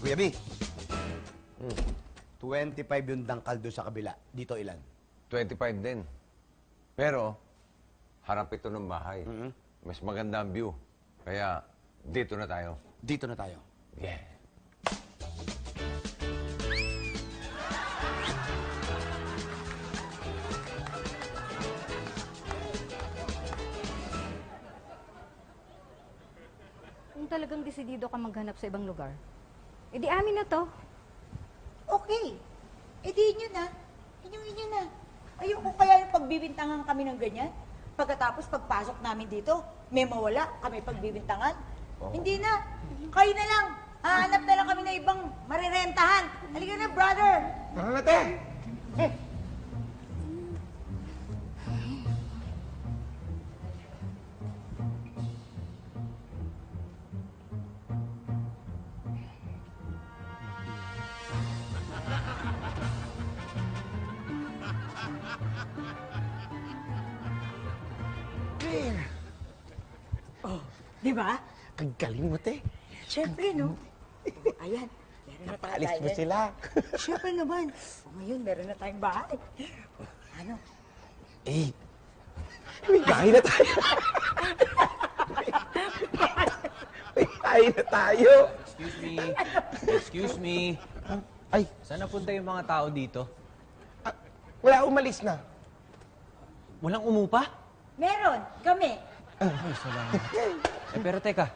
Kuya B, 25 yung dangkal doon sa kabila. Dito ilan? 25 din. Pero, harap ito ng bahay. Mas maganda ang view. Kaya, dito na tayo. Dito na tayo. Yeah. Kung talagang desidido ka maghanap sa ibang lugar, edi amin na to. Okay. E di inyo na. Inyo na. Ayoko kaya yung pagbibintangan kami ng ganyan. Pagkatapos pagpasok namin dito, may mawala kami pagbibintangan. Hindi na. Kayo na lang. Hahanap na lang kami ng ibang marirentahan. Halika na, brother. Tara na, te! Di ba? Ang galing mo, te. Siyempre, no? Ayan. Meron na tayo. Alis mo sila. Siyempre naman. O ngayon, meron na tayong bahay. Ano? Eh, may bahay na tayo. May bahay na tayo. Excuse me. Excuse me. Ay, Saan napunta yung mga tao dito? wala, umalis na. Walang umupa? Meron. Kami. Ay, salamat. Pero teka.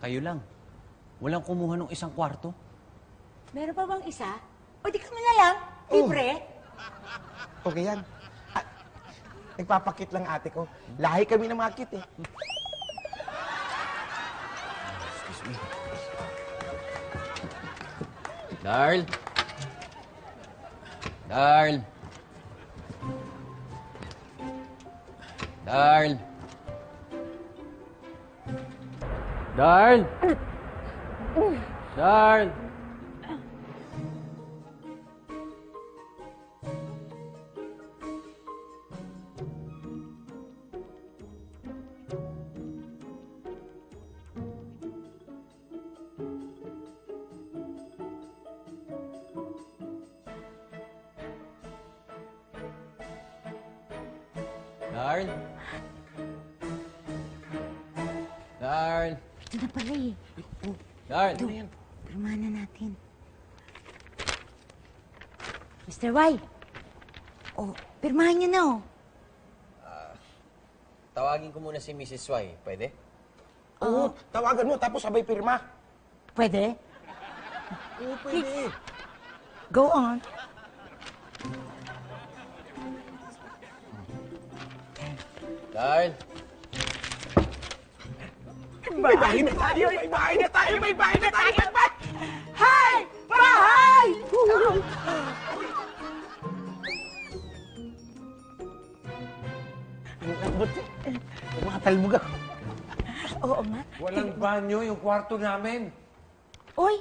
Kayo lang. Walang kumuha ng isang kwarto? Meron pa bang isa? O di kami na lang. Libre. Okay yan. Nagpapakit lang ate ko. Lahi kami ng mga kit eh. Excuse me. Darl? Darl? Darl? Darl? Darl? Darl? Darl? Ito na pala eh. Darl? Pirmahan na natin. Mr. Y. Oh, pirmahan niyo na oh. Tawagin ko muna si Mrs. Y. Pwede? Oo, tawagan mo tapos sabay pirma. Pwede? Oo, pwede. Go on. Darl? May bahay na tayo, may bahay na tayo, may bahay na tayo. Hi! Bahay! Ang lambot eh. Mga talbog ako. Oo nga. Walang banyo yung kwarto namin. Oy,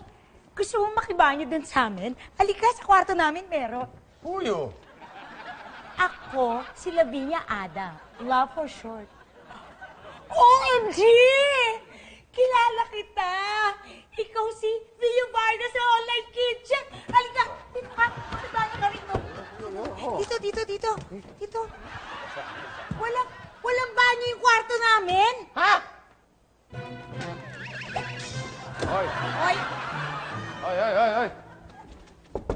gusto mo makibanyo dun sa amin? Halika sa kwarto namin, meron. Puyo. Ako, si Lavinia Ada. Love for short. OMG! Kilala kita! Ikaw si Vio Varga sa Online Kitchen! Halika! Dito ka! Makibanyo ka rin mo. Dito. Dito. Walang banyo yung kwarto namin! Ha? Hoy! Oy! Hoy!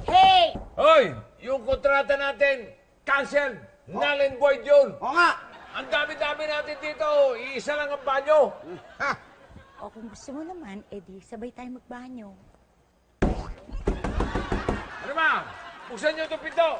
Hey! Hoy! Yung kontrata natin, cancel! Null and void yun! Oo nga. Ang dami-dami natin dito. Iisa lang ang banyo. Ha? O kung gusto mo naman, edi sabay tayo magbanyo. Ano ba? Buksan niyo itong pinto.